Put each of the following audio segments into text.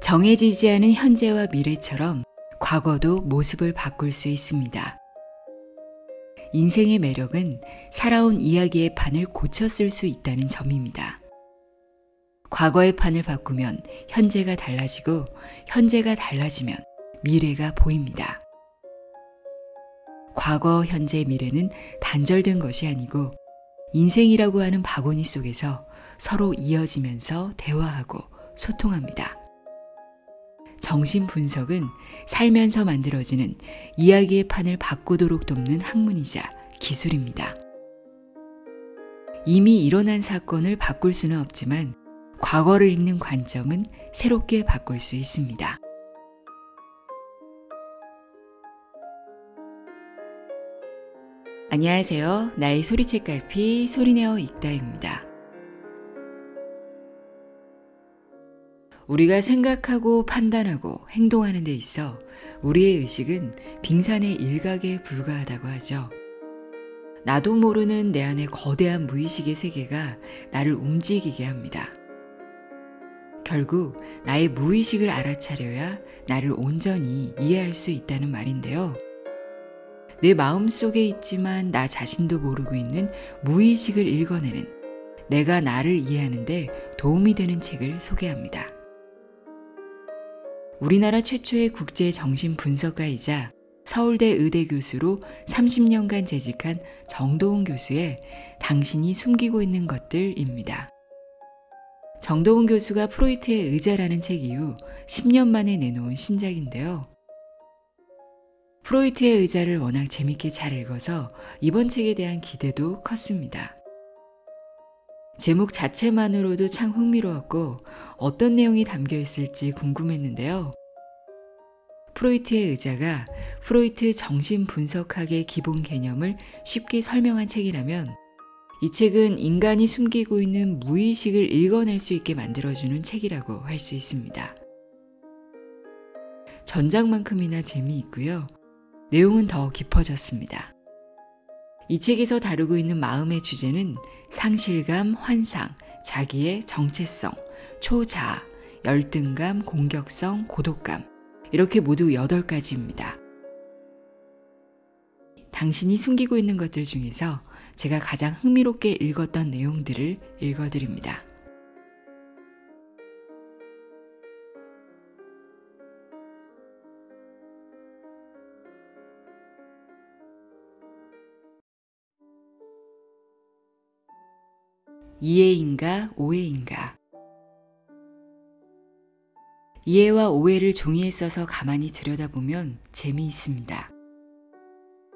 정해지지 않은 현재와 미래처럼 과거도 모습을 바꿀 수 있습니다. 인생의 매력은 살아온 이야기의 판을 고쳐 쓸 수 있다는 점입니다. 과거의 판을 바꾸면 현재가 달라지고 현재가 달라지면 미래가 보입니다. 과거, 현재, 미래는 단절된 것이 아니고 인생이라고 하는 바구니 속에서 서로 이어지면서 대화하고 소통합니다. 정신분석은 살면서 만들어지는 이야기의 판을 바꾸도록 돕는 학문이자 기술입니다. 이미 일어난 사건을 바꿀 수는 없지만 과거를 읽는 관점은 새롭게 바꿀 수 있습니다. 안녕하세요. 나의 소리책갈피 소리내어 읽다입니다. 우리가 생각하고 판단하고 행동하는 데 있어 우리의 의식은 빙산의 일각에 불과하다고 하죠. 나도 모르는 내 안의 거대한 무의식의 세계가 나를 움직이게 합니다. 결국 나의 무의식을 알아차려야 나를 온전히 이해할 수 있다는 말인데요. 내 마음속에 있지만 나 자신도 모르고 있는 무의식을 읽어내는 내가 나를 이해하는 데 도움이 되는 책을 소개합니다. 우리나라 최초의 국제 정신분석가이자 서울대 의대 교수로 30년간 재직한 정도훈 교수의 당신이 숨기고 있는 것들입니다. 정도훈 교수가 프로이트의 의자라는 책 이후 10년 만에 내놓은 신작인데요. 프로이트의 의자를 워낙 재밌게 잘 읽어서 이번 책에 대한 기대도 컸습니다. 제목 자체만으로도 참 흥미로웠고 어떤 내용이 담겨 있을지 궁금했는데요. 프로이트의 의자가 프로이트 정신분석학의 기본 개념을 쉽게 설명한 책이라면 이 책은 인간이 숨기고 있는 무의식을 읽어낼 수 있게 만들어주는 책이라고 할 수 있습니다. 전작만큼이나 재미있고요. 내용은 더 깊어졌습니다. 이 책에서 다루고 있는 마음의 주제는 상실감, 환상, 자기의 정체성, 초자아, 열등감, 공격성, 고독감 이렇게 모두 8가지입니다. 당신이 숨기고 있는 것들 중에서 제가 가장 흥미롭게 읽었던 내용들을 읽어드립니다. 이해인가 오해인가. 이해와 오해를 종이에 써서 가만히 들여다보면 재미있습니다.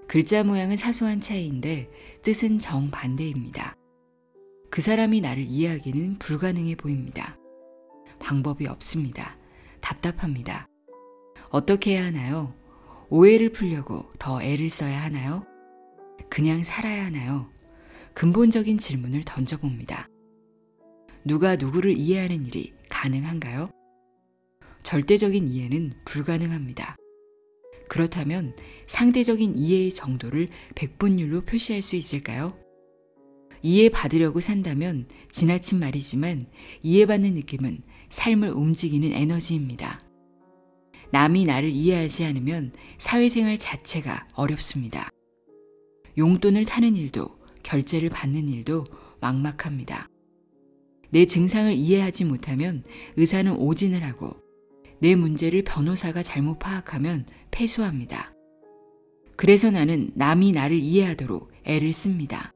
글자 모양은 사소한 차이인데 뜻은 정반대입니다. 그 사람이 나를 이해하기는 불가능해 보입니다. 방법이 없습니다. 답답합니다. 어떻게 해야 하나요? 오해를 풀려고 더 애를 써야 하나요? 그냥 살아야 하나요? 근본적인 질문을 던져봅니다. 누가 누구를 이해하는 일이 가능한가요? 절대적인 이해는 불가능합니다. 그렇다면 상대적인 이해의 정도를 백분율로 표시할 수 있을까요? 이해받으려고 산다면 지나친 말이지만 이해받는 느낌은 삶을 움직이는 에너지입니다. 남이 나를 이해하지 않으면 사회생활 자체가 어렵습니다. 용돈을 타는 일도 결제를 받는 일도 막막합니다. 내 증상을 이해하지 못하면 의사는 오진을 하고 내 문제를 변호사가 잘못 파악하면 패소합니다. 그래서 나는 남이 나를 이해하도록 애를 씁니다.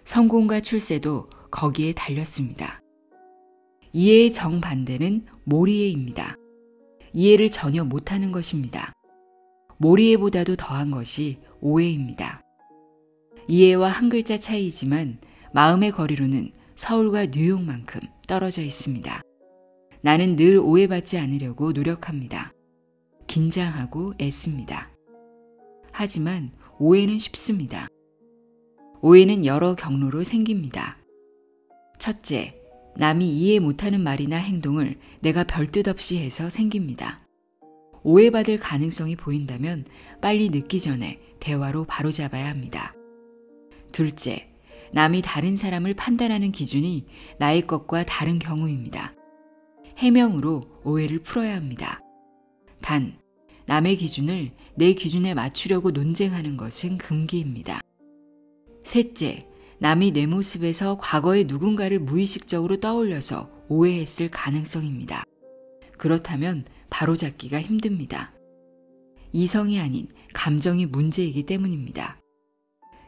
성공과 출세도 거기에 달렸습니다. 이해의 정반대는 몰이해입니다. 이해를 전혀 못하는 것입니다. 몰이해보다도 더한 것이 오해입니다. 이해와 한 글자 차이이지만 마음의 거리로는 서울과 뉴욕만큼 떨어져 있습니다. 나는 늘 오해받지 않으려고 노력합니다. 긴장하고 애씁니다. 하지만 오해는 쉽습니다. 오해는 여러 경로로 생깁니다. 첫째, 남이 이해 못하는 말이나 행동을 내가 별뜻 없이 해서 생깁니다. 오해받을 가능성이 보인다면 빨리 늦기 전에 대화로 바로잡아야 합니다. 둘째, 남이 다른 사람을 판단하는 기준이 나의 것과 다른 경우입니다. 해명으로 오해를 풀어야 합니다. 단, 남의 기준을 내 기준에 맞추려고 논쟁하는 것은 금기입니다. 셋째, 남이 내 모습에서 과거의 누군가를 무의식적으로 떠올려서 오해했을 가능성입니다. 그렇다면 바로잡기가 힘듭니다. 이성이 아닌 감정이 문제이기 때문입니다.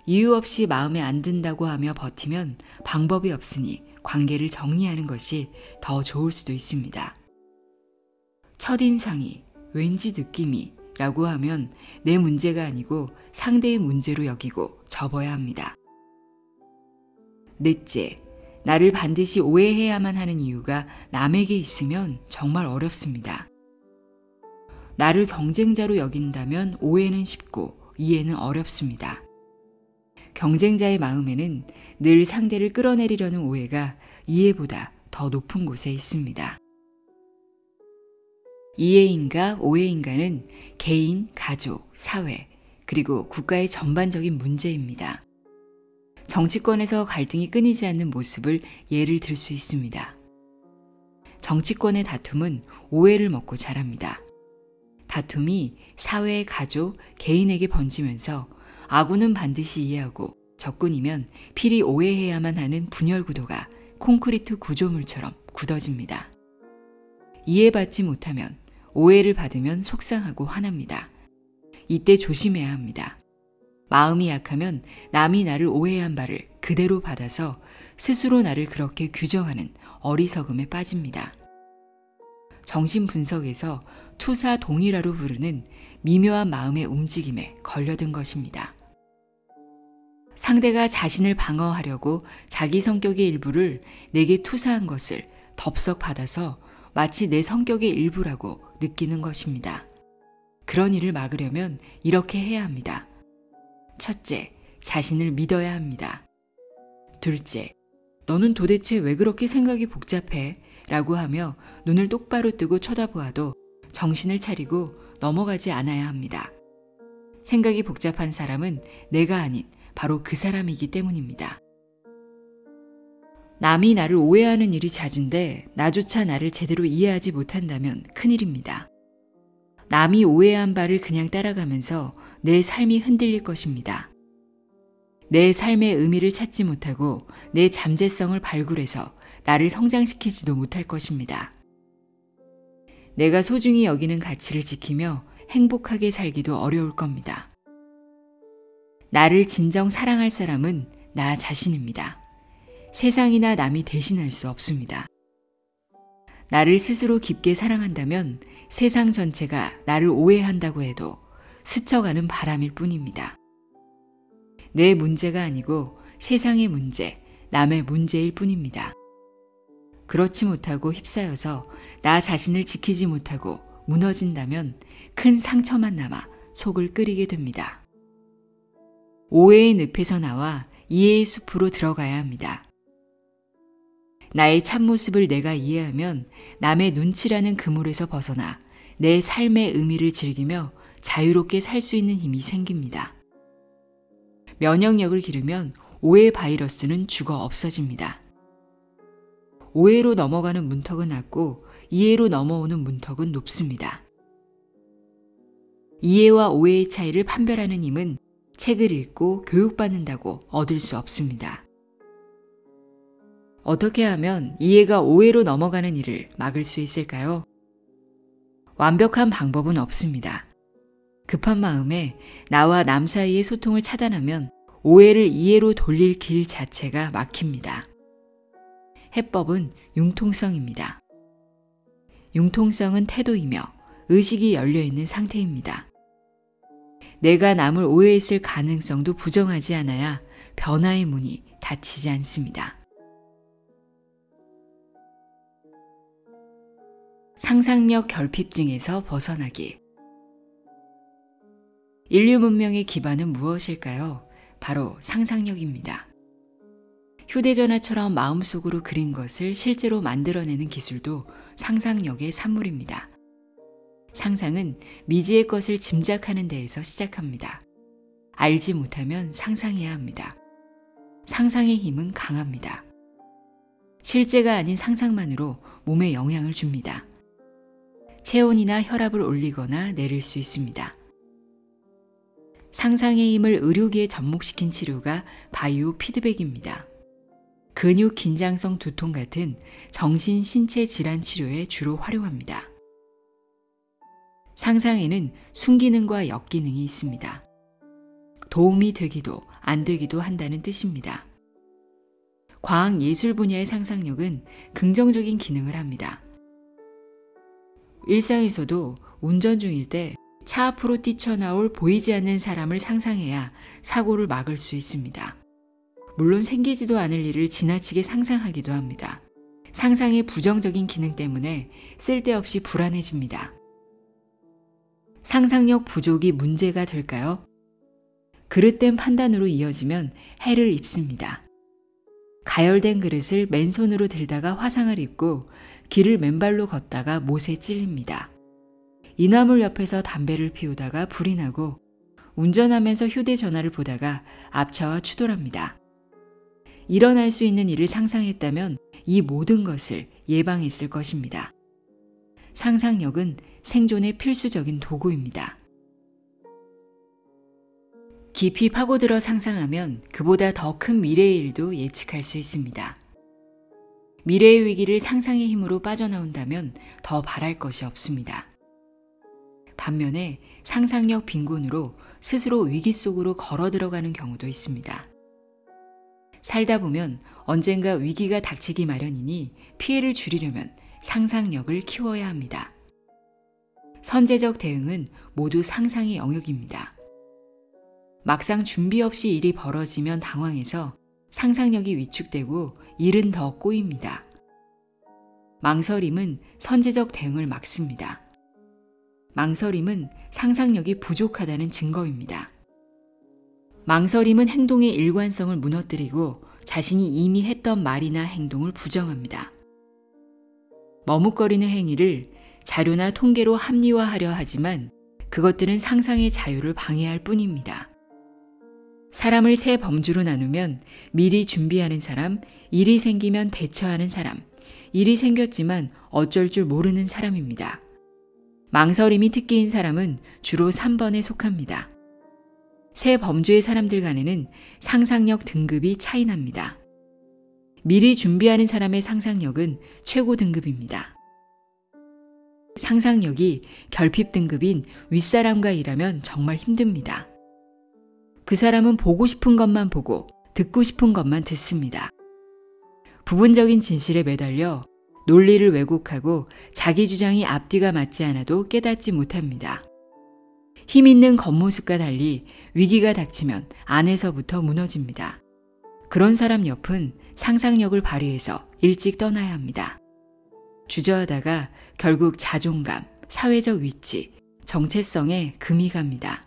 이유 없이 마음에 안 든다고 하며 버티면 방법이 없으니 관계를 정리하는 것이 더 좋을 수도 있습니다. 첫인상이, 왠지 느낌이 라고 하면 내 문제가 아니고 상대의 문제로 여기고 접어야 합니다. 넷째, 나를 반드시 오해해야만 하는 이유가 남에게 있으면 정말 어렵습니다. 나를 경쟁자로 여긴다면 오해는 쉽고 이해는 어렵습니다. 경쟁자의 마음에는 늘 상대를 끌어내리려는 오해가 이해보다 더 높은 곳에 있습니다. 이해인가 오해인가는 개인, 가족, 사회, 그리고 국가의 전반적인 문제입니다. 정치권에서 갈등이 끊이지 않는 모습을 예를 들 수 있습니다. 정치권의 다툼은 오해를 먹고 자랍니다. 다툼이 사회, 가족, 개인에게 번지면서 아군은 반드시 이해하고 적군이면 필히 오해해야만 하는 분열 구도가 콘크리트 구조물처럼 굳어집니다. 이해받지 못하면 오해를 받으면 속상하고 화납니다. 이때 조심해야 합니다. 마음이 약하면 남이 나를 오해한 바를 그대로 받아서 스스로 나를 그렇게 규정하는 어리석음에 빠집니다. 정신분석에서 투사 동일화로 부르는 미묘한 마음의 움직임에 걸려든 것입니다. 상대가 자신을 방어하려고 자기 성격의 일부를 내게 투사한 것을 덥석 받아서 마치 내 성격의 일부라고 느끼는 것입니다. 그런 일을 막으려면 이렇게 해야 합니다. 첫째, 자신을 믿어야 합니다. 둘째, 너는 도대체 왜 그렇게 생각이 복잡해? 라고 하며 눈을 똑바로 뜨고 쳐다보아도 정신을 차리고 넘어가지 않아야 합니다. 생각이 복잡한 사람은 내가 아닌 바로 그 사람이기 때문입니다. 남이 나를 오해하는 일이 잦은데 나조차 나를 제대로 이해하지 못한다면 큰일입니다. 남이 오해한 바를 그냥 따라가면서 내 삶이 흔들릴 것입니다. 내 삶의 의미를 찾지 못하고 내 잠재성을 발굴해서 나를 성장시키지도 못할 것입니다. 내가 소중히 여기는 가치를 지키며 행복하게 살기도 어려울 겁니다. 나를 진정 사랑할 사람은 나 자신입니다. 세상이나 남이 대신할 수 없습니다. 나를 스스로 깊게 사랑한다면 세상 전체가 나를 오해한다고 해도 스쳐가는 바람일 뿐입니다. 내 문제가 아니고 세상의 문제, 남의 문제일 뿐입니다. 그렇지 못하고 휩싸여서 나 자신을 지키지 못하고 무너진다면 큰 상처만 남아 속을 끓이게 됩니다. 오해의 늪에서 나와 이해의 숲으로 들어가야 합니다. 나의 참모습을 내가 이해하면 남의 눈치라는 그물에서 벗어나 내 삶의 의미를 즐기며 자유롭게 살 수 있는 힘이 생깁니다. 면역력을 기르면 오해 바이러스는 죽어 없어집니다. 오해로 넘어가는 문턱은 낮고 이해로 넘어오는 문턱은 높습니다. 이해와 오해의 차이를 판별하는 힘은 책을 읽고 교육받는다고 얻을 수 없습니다. 어떻게 하면 이해가 오해로 넘어가는 일을 막을 수 있을까요? 완벽한 방법은 없습니다. 급한 마음에 나와 남 사이의 소통을 차단하면 오해를 이해로 돌릴 길 자체가 막힙니다. 해법은 융통성입니다. 융통성은 태도이며 의식이 열려있는 상태입니다. 내가 남을 오해했을 가능성도 부정하지 않아야 변화의 문이 닫히지 않습니다. 상상력 결핍증에서 벗어나기. 인류 문명의 기반은 무엇일까요? 바로 상상력입니다. 휴대전화처럼 마음속으로 그린 것을 실제로 만들어내는 기술도 상상력의 산물입니다. 상상은 미지의 것을 짐작하는 데에서 시작합니다. 알지 못하면 상상해야 합니다. 상상의 힘은 강합니다. 실제가 아닌 상상만으로 몸에 영향을 줍니다. 체온이나 혈압을 올리거나 내릴 수 있습니다. 상상의 힘을 의료기에 접목시킨 치료가 바이오 피드백입니다. 근육 긴장성 두통 같은 정신 신체 질환 치료에 주로 활용합니다. 상상에는 순기능과 역기능이 있습니다. 도움이 되기도 안 되기도 한다는 뜻입니다. 과학 예술 분야의 상상력은 긍정적인 기능을 합니다. 일상에서도 운전 중일 때 차 앞으로 뛰쳐나올 보이지 않는 사람을 상상해야 사고를 막을 수 있습니다. 물론 생기지도 않을 일을 지나치게 상상하기도 합니다. 상상의 부정적인 기능 때문에 쓸데없이 불안해집니다. 상상력 부족이 문제가 될까요? 그릇된 판단으로 이어지면 해를 입습니다. 가열된 그릇을 맨손으로 들다가 화상을 입고 길을 맨발로 걷다가 못에 찔립니다. 이나물 옆에서 담배를 피우다가 불이 나고 운전하면서 휴대전화를 보다가 앞차와 추돌합니다. 일어날 수 있는 일을 상상했다면 이 모든 것을 예방했을 것입니다. 상상력은 생존의 필수적인 도구입니다. 깊이 파고들어 상상하면 그보다 더 큰 미래의 일도 예측할 수 있습니다. 미래의 위기를 상상의 힘으로 빠져나온다면 더 바랄 것이 없습니다. 반면에 상상력 빈곤으로 스스로 위기 속으로 걸어 들어가는 경우도 있습니다. 살다 보면 언젠가 위기가 닥치기 마련이니 피해를 줄이려면 상상력을 키워야 합니다. 선제적 대응은 모두 상상의 영역입니다. 막상 준비 없이 일이 벌어지면 당황해서 상상력이 위축되고 일은 더 꼬입니다. 망설임은 선제적 대응을 막습니다. 망설임은 상상력이 부족하다는 증거입니다. 망설임은 행동의 일관성을 무너뜨리고 자신이 이미 했던 말이나 행동을 부정합니다. 머뭇거리는 행위를 자료나 통계로 합리화하려 하지만 그것들은 상상의 자유를 방해할 뿐입니다. 사람을 세 범주로 나누면 미리 준비하는 사람, 일이 생기면 대처하는 사람, 일이 생겼지만 어쩔 줄 모르는 사람입니다. 망설임이 특기인 사람은 주로 3번에 속합니다. 세 범주의 사람들 간에는 상상력 등급이 차이 납니다. 미리 준비하는 사람의 상상력은 최고 등급입니다. 상상력이 결핍 등급인 윗사람과 일하면 정말 힘듭니다. 그 사람은 보고 싶은 것만 보고 듣고 싶은 것만 듣습니다. 부분적인 진실에 매달려 논리를 왜곡하고 자기 주장이 앞뒤가 맞지 않아도 깨닫지 못합니다. 힘 있는 겉모습과 달리 위기가 닥치면 안에서부터 무너집니다. 그런 사람 옆은 상상력을 발휘해서 일찍 떠나야 합니다. 주저하다가 결국 자존감, 사회적 위치, 정체성에 금이 갑니다.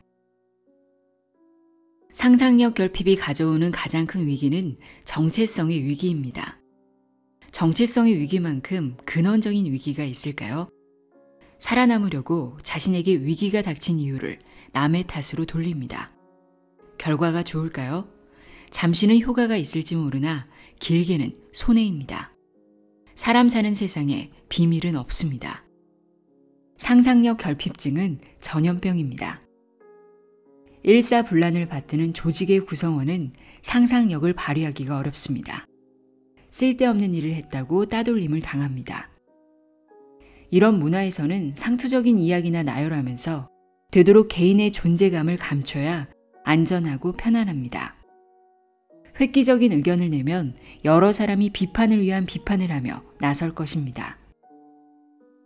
상상력 결핍이 가져오는 가장 큰 위기는 정체성의 위기입니다. 정체성의 위기만큼 근원적인 위기가 있을까요? 살아남으려고 자신에게 위기가 닥친 이유를 남의 탓으로 돌립니다. 결과가 좋을까요? 잠시는 효과가 있을지 모르나 길게는 손해입니다. 사람 사는 세상에 비밀은 없습니다. 상상력 결핍증은 전염병입니다. 일사불란을 받드는 조직의 구성원은 상상력을 발휘하기가 어렵습니다. 쓸데없는 일을 했다고 따돌림을 당합니다. 이런 문화에서는 상투적인 이야기나 나열하면서 되도록 개인의 존재감을 감춰야 안전하고 편안합니다. 획기적인 의견을 내면 여러 사람이 비판을 위한 비판을 하며 나설 것입니다.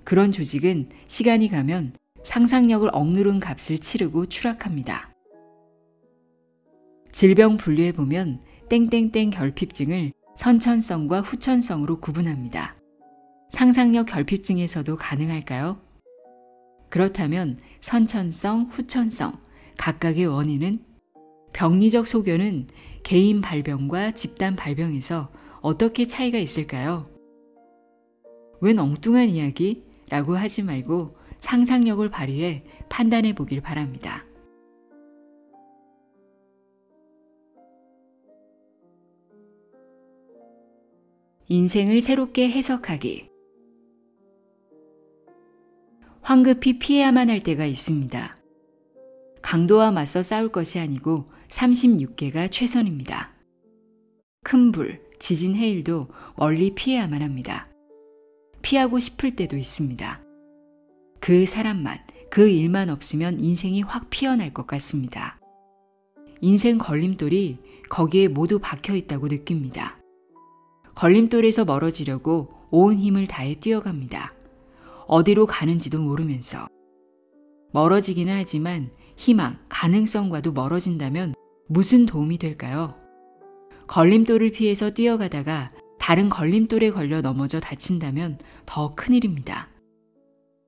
그런 조직은 시간이 가면 상상력을 억누른 값을 치르고 추락합니다. 질병 분류에 보면 땡땡땡 결핍증을 선천성과 후천성으로 구분합니다. 상상력 결핍증에서도 가능할까요? 그렇다면 선천성, 후천성, 각각의 원인은 병리적 소견은 개인 발병과 집단 발병에서 어떻게 차이가 있을까요? 웬 엉뚱한 이야기? 라고 하지 말고 상상력을 발휘해 판단해 보길 바랍니다. 인생을 새롭게 해석하기. 황급히 피해야만 할 때가 있습니다. 강도와 맞서 싸울 것이 아니고 36개가 최선입니다. 큰 불, 지진, 해일도 멀리 피해야만 합니다. 피하고 싶을 때도 있습니다. 그 사람만, 그 일만 없으면 인생이 확 피어날 것 같습니다. 인생 걸림돌이 거기에 모두 박혀 있다고 느낍니다. 걸림돌에서 멀어지려고 온 힘을 다해 뛰어갑니다. 어디로 가는지도 모르면서. 멀어지기는 하지만 희망, 가능성과도 멀어진다면 무슨 도움이 될까요? 걸림돌을 피해서 뛰어가다가 다른 걸림돌에 걸려 넘어져 다친다면 더 큰일입니다.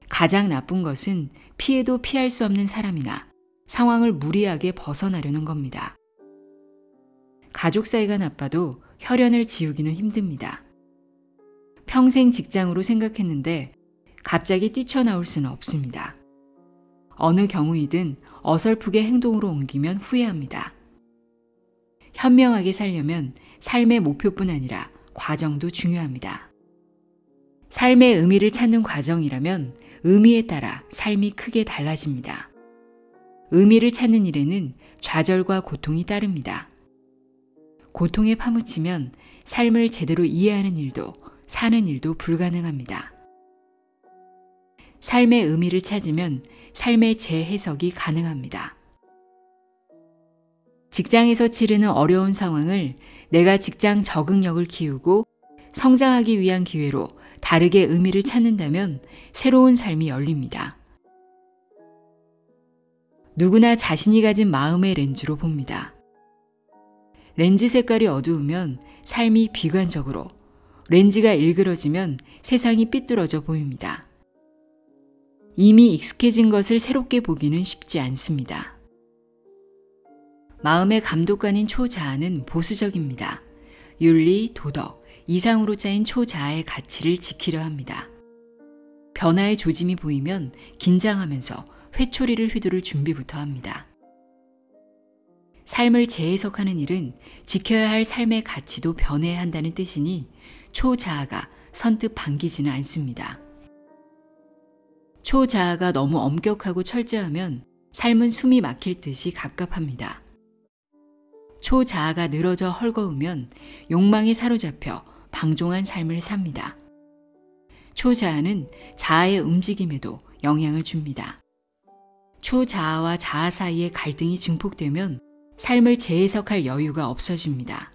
가장 나쁜 것은 피해도 피할 수 없는 사람이나 상황을 무리하게 벗어나려는 겁니다. 가족 사이가 나빠도 혈연을 지우기는 힘듭니다. 평생 직장으로 생각했는데 갑자기 뛰쳐나올 수는 없습니다. 어느 경우이든 어설프게 행동으로 옮기면 후회합니다. 현명하게 살려면 삶의 목표뿐 아니라 과정도 중요합니다. 삶의 의미를 찾는 과정이라면 의미에 따라 삶이 크게 달라집니다. 의미를 찾는 일에는 좌절과 고통이 따릅니다. 고통에 파묻히면 삶을 제대로 이해하는 일도 사는 일도 불가능합니다. 삶의 의미를 찾으면 삶의 재해석이 가능합니다. 직장에서 치르는 어려운 상황을 내가 직장 적응력을 키우고 성장하기 위한 기회로 다르게 의미를 찾는다면 새로운 삶이 열립니다. 누구나 자신이 가진 마음의 렌즈로 봅니다. 렌즈 색깔이 어두우면 삶이 비관적으로, 렌즈가 일그러지면 세상이 삐뚤어져 보입니다. 이미 익숙해진 것을 새롭게 보기는 쉽지 않습니다. 마음의 감독관인 초자아는 보수적입니다. 윤리, 도덕, 이상으로 짜인 초자아의 가치를 지키려 합니다. 변화의 조짐이 보이면 긴장하면서 회초리를 휘두를 준비부터 합니다. 삶을 재해석하는 일은 지켜야 할 삶의 가치도 변해야 한다는 뜻이니 초자아가 선뜻 반기지는 않습니다. 초자아가 너무 엄격하고 철저하면 삶은 숨이 막힐 듯이 갑갑합니다. 초자아가 늘어져 헐거우면 욕망에 사로잡혀 방종한 삶을 삽니다. 초자아는 자아의 움직임에도 영향을 줍니다. 초자아와 자아 사이의 갈등이 증폭되면 삶을 재해석할 여유가 없어집니다.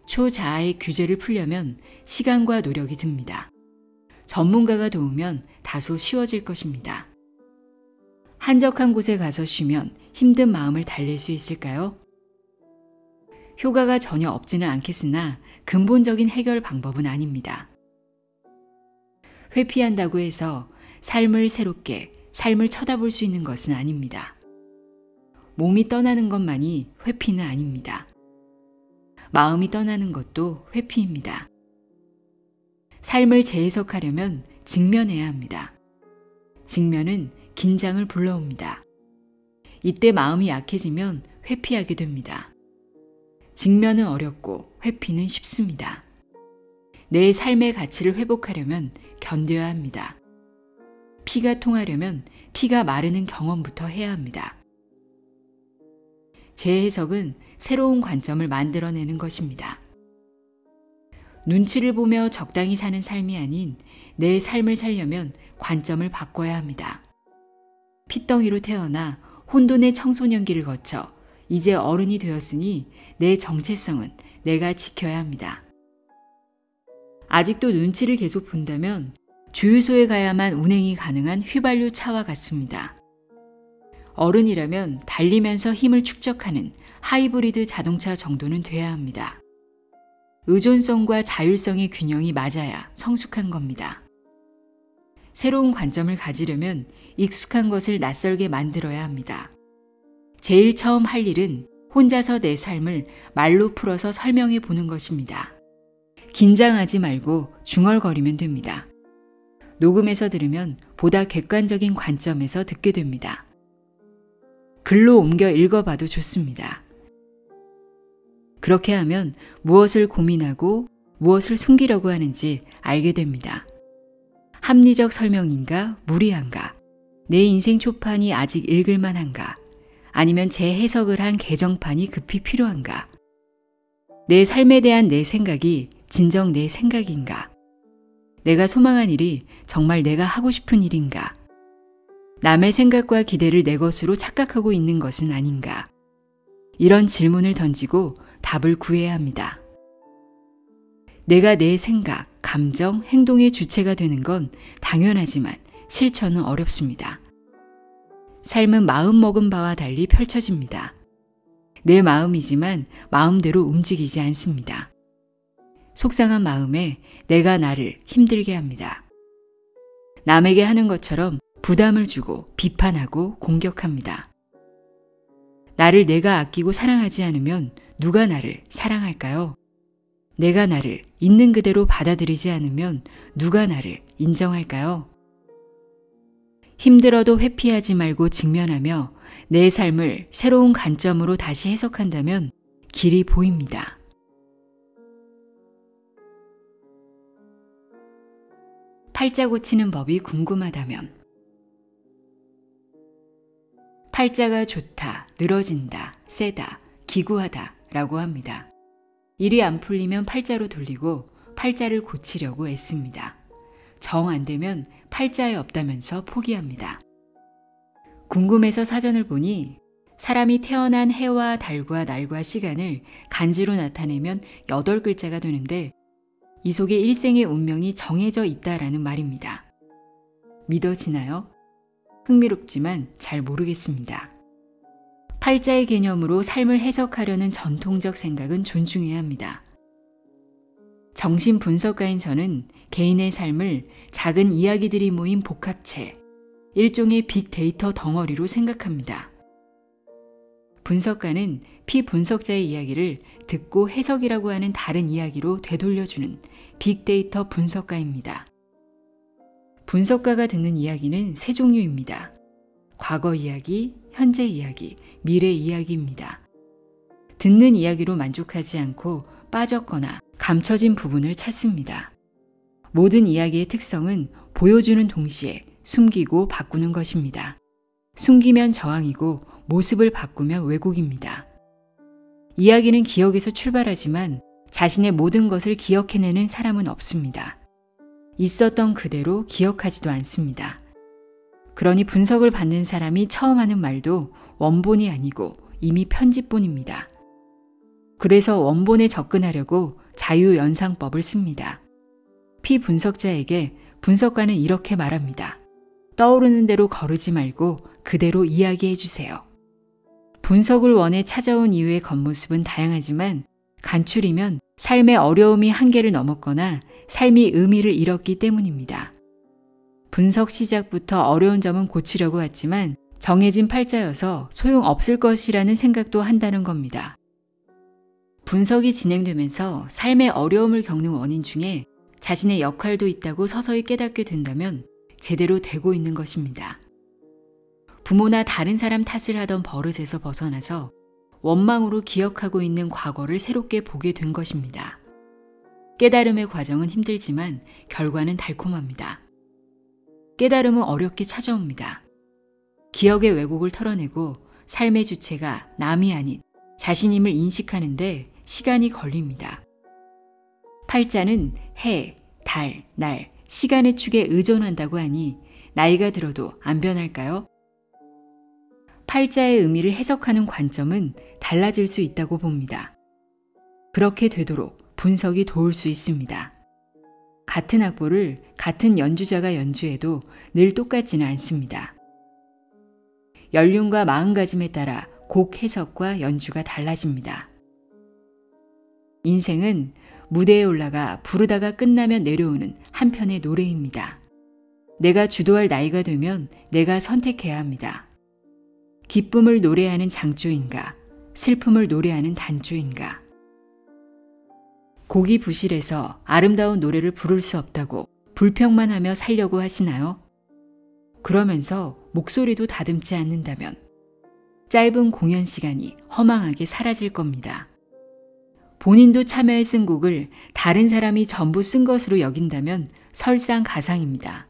초자아의 규제를 풀려면 시간과 노력이 듭니다. 전문가가 도우면 다소 쉬워질 것입니다. 한적한 곳에 가서 쉬면 힘든 마음을 달랠 수 있을까요? 효과가 전혀 없지는 않겠으나 근본적인 해결 방법은 아닙니다. 회피한다고 해서 삶을 새롭게, 삶을 쳐다볼 수 있는 것은 아닙니다. 몸이 떠나는 것만이 회피는 아닙니다. 마음이 떠나는 것도 회피입니다. 삶을 재해석하려면 직면해야 합니다. 직면은 긴장을 불러옵니다. 이때 마음이 약해지면 회피하게 됩니다. 직면은 어렵고 회피는 쉽습니다. 내 삶의 가치를 회복하려면 견뎌야 합니다. 피가 통하려면 피가 마르는 경험부터 해야 합니다. 재해석은 새로운 관점을 만들어내는 것입니다. 눈치를 보며 적당히 사는 삶이 아닌 내 삶을 살려면 관점을 바꿔야 합니다. 핏덩이로 태어나 혼돈의 청소년기를 거쳐 이제 어른이 되었으니 내 정체성은 내가 지켜야 합니다. 아직도 눈치를 계속 본다면 주유소에 가야만 운행이 가능한 휘발유 차와 같습니다. 어른이라면 달리면서 힘을 축적하는 하이브리드 자동차 정도는 돼야 합니다. 의존성과 자율성의 균형이 맞아야 성숙한 겁니다. 새로운 관점을 가지려면 익숙한 것을 낯설게 만들어야 합니다. 제일 처음 할 일은 혼자서 내 삶을 말로 풀어서 설명해 보는 것입니다. 긴장하지 말고 중얼거리면 됩니다. 녹음해서 들으면 보다 객관적인 관점에서 듣게 됩니다. 글로 옮겨 읽어봐도 좋습니다. 그렇게 하면 무엇을 고민하고 무엇을 숨기려고 하는지 알게 됩니다. 합리적 설명인가, 무리한가? 내 인생 초판이 아직 읽을만한가? 아니면 재해석을 한 개정판이 급히 필요한가? 내 삶에 대한 내 생각이 진정 내 생각인가? 내가 소망한 일이 정말 내가 하고 싶은 일인가? 남의 생각과 기대를 내 것으로 착각하고 있는 것은 아닌가? 이런 질문을 던지고 답을 구해야 합니다. 내가 내 생각, 감정, 행동의 주체가 되는 건 당연하지만 실천은 어렵습니다. 삶은 마음먹은 바와 달리 펼쳐집니다. 내 마음이지만 마음대로 움직이지 않습니다. 속상한 마음에 내가 나를 힘들게 합니다. 남에게 하는 것처럼 부담을 주고 비판하고 공격합니다. 나를 내가 아끼고 사랑하지 않으면 누가 나를 사랑할까요? 내가 나를 있는 그대로 받아들이지 않으면 누가 나를 인정할까요? 힘들어도 회피하지 말고 직면하며 내 삶을 새로운 관점으로 다시 해석한다면 길이 보입니다. 팔자 고치는 법이 궁금하다면 팔자가 좋다, 늘어진다, 세다, 기구하다 라고 합니다. 일이 안 풀리면 팔자로 돌리고 팔자를 고치려고 애씁니다. 정 안 되면 팔자에 없다면서 포기합니다. 궁금해서 사전을 보니 사람이 태어난 해와 달과 날과 시간을 간지로 나타내면 8글자가 되는데 이 속에 일생의 운명이 정해져 있다라는 말입니다. 믿어지나요? 흥미롭지만 잘 모르겠습니다. 팔자의 개념으로 삶을 해석하려는 전통적 생각은 존중해야 합니다. 정신분석가인 저는 개인의 삶을 작은 이야기들이 모인 복합체, 일종의 빅데이터 덩어리로 생각합니다. 분석가는 피분석자의 이야기를 듣고 해석이라고 하는 다른 이야기로 되돌려주는 빅데이터 분석가입니다. 분석가가 듣는 이야기는 세 종류입니다. 과거 이야기, 현재 이야기, 미래 이야기입니다. 듣는 이야기로 만족하지 않고 빠졌거나 감춰진 부분을 찾습니다. 모든 이야기의 특성은 보여주는 동시에 숨기고 바꾸는 것입니다. 숨기면 저항이고 모습을 바꾸면 왜곡입니다. 이야기는 기억에서 출발하지만 자신의 모든 것을 기억해내는 사람은 없습니다. 있었던 그대로 기억하지도 않습니다. 그러니 분석을 받는 사람이 처음 하는 말도 원본이 아니고 이미 편집본입니다. 그래서 원본에 접근하려고 자유연상법을 씁니다. 피분석자에게 분석가는 이렇게 말합니다. 떠오르는 대로 거르지 말고 그대로 이야기해 주세요. 분석을 원해 찾아온 이유의 겉모습은 다양하지만 간추리면 삶의 어려움이 한계를 넘었거나 삶이 의미를 잃었기 때문입니다. 분석 시작부터 어려운 점은 고치려고 했지만 정해진 팔자여서 소용없을 것이라는 생각도 한다는 겁니다. 분석이 진행되면서 삶의 어려움을 겪는 원인 중에 자신의 역할도 있다고 서서히 깨닫게 된다면 제대로 되고 있는 것입니다. 부모나 다른 사람 탓을 하던 버릇에서 벗어나서 원망으로 기억하고 있는 과거를 새롭게 보게 된 것입니다. 깨달음의 과정은 힘들지만 결과는 달콤합니다. 깨달음은 어렵게 찾아옵니다. 기억의 왜곡을 털어내고 삶의 주체가 남이 아닌 자신임을 인식하는데 시간이 걸립니다. 팔자는 해, 달, 날, 시간의 축에 의존한다고 하니 나이가 들어도 안 변할까요? 팔자의 의미를 해석하는 관점은 달라질 수 있다고 봅니다. 그렇게 되도록 분석이 도울 수 있습니다. 같은 악보를 같은 연주자가 연주해도 늘 똑같지는 않습니다. 연륜과 마음가짐에 따라 곡 해석과 연주가 달라집니다. 인생은 무대에 올라가 부르다가 끝나면 내려오는 한 편의 노래입니다. 내가 주도할 나이가 되면 내가 선택해야 합니다. 기쁨을 노래하는 장조인가, 슬픔을 노래하는 단조인가. 곡이 부실해서 아름다운 노래를 부를 수 없다고 불평만 하며 살려고 하시나요? 그러면서 목소리도 다듬지 않는다면 짧은 공연 시간이 허망하게 사라질 겁니다. 본인도 참여해 쓴 곡을 다른 사람이 전부 쓴 것으로 여긴다면 설상가상입니다.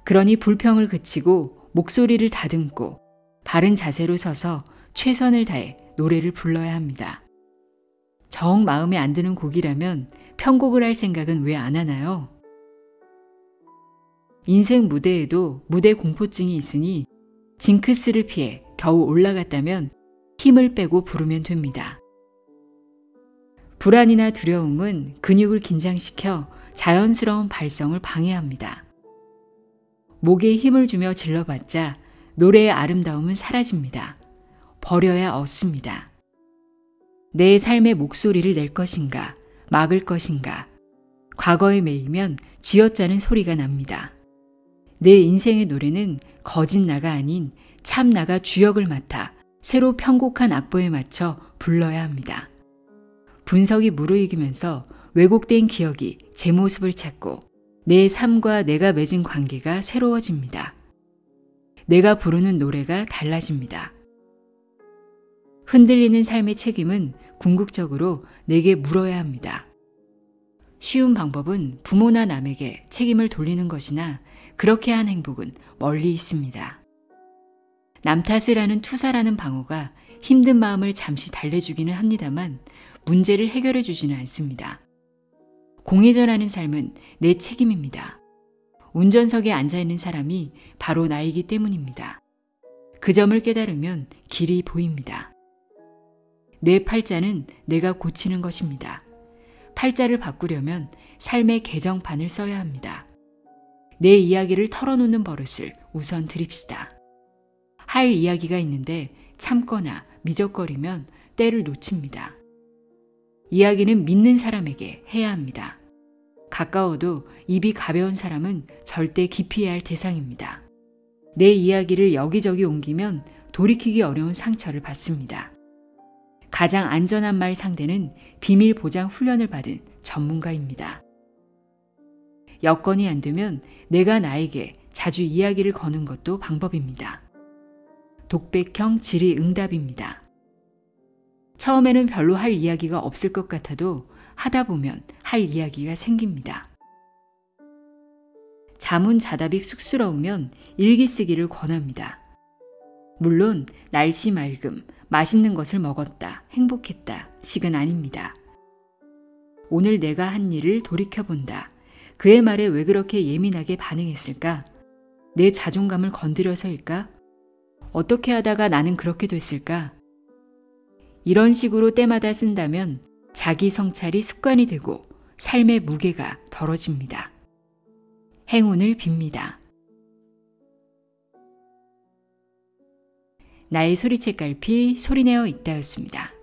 그러니 불평을 그치고 목소리를 다듬고 바른 자세로 서서 최선을 다해 노래를 불러야 합니다. 정 마음에 안 드는 곡이라면 편곡을 할 생각은 왜 안 하나요? 인생 무대에도 무대 공포증이 있으니 징크스를 피해 겨우 올라갔다면 힘을 빼고 부르면 됩니다. 불안이나 두려움은 근육을 긴장시켜 자연스러운 발성을 방해합니다. 목에 힘을 주며 질러봤자 노래의 아름다움은 사라집니다. 버려야 얻습니다. 내 삶의 목소리를 낼 것인가, 막을 것인가. 과거에 매이면 쥐어짜는 소리가 납니다. 내 인생의 노래는 거짓 나가 아닌 참 나가 주역을 맡아 새로 편곡한 악보에 맞춰 불러야 합니다. 분석이 무르익으면서 왜곡된 기억이 제 모습을 찾고 내 삶과 내가 맺은 관계가 새로워집니다. 내가 부르는 노래가 달라집니다. 흔들리는 삶의 책임은 궁극적으로 내게 물어야 합니다. 쉬운 방법은 부모나 남에게 책임을 돌리는 것이나 그렇게 한 행복은 멀리 있습니다. 남 탓을 하는 투사라는 방어가 힘든 마음을 잠시 달래주기는 합니다만 문제를 해결해 주지는 않습니다. 공회전하는 삶은 내 책임입니다. 운전석에 앉아있는 사람이 바로 나이기 때문입니다. 그 점을 깨달으면 길이 보입니다. 내 팔자는 내가 고치는 것입니다. 팔자를 바꾸려면 삶의 개정판을 써야 합니다. 내 이야기를 털어놓는 버릇을 우선 들입시다. 할 이야기가 있는데 참거나 미적거리면 때를 놓칩니다. 이야기는 믿는 사람에게 해야 합니다. 가까워도 입이 가벼운 사람은 절대 기피해야 할 대상입니다. 내 이야기를 여기저기 옮기면 돌이키기 어려운 상처를 받습니다. 가장 안전한 말 상대는 비밀 보장 훈련을 받은 전문가입니다. 여건이 안 되면 내가 나에게 자주 이야기를 거는 것도 방법입니다. 독백형 질의응답입니다. 처음에는 별로 할 이야기가 없을 것 같아도 하다 보면 할 이야기가 생깁니다. 자문자답이 쑥스러우면 일기 쓰기를 권합니다. 물론 날씨 맑음, 맛있는 것을 먹었다, 행복했다 식은 아닙니다. 오늘 내가 한 일을 돌이켜본다. 그의 말에 왜 그렇게 예민하게 반응했을까? 내 자존감을 건드려서일까? 어떻게 하다가 나는 그렇게 됐을까? 이런 식으로 때마다 쓴다면 자기 성찰이 습관이 되고 삶의 무게가 덜어집니다. 행운을 빕니다. 나의 소리책 갈피 소리내어 읽다였습니다.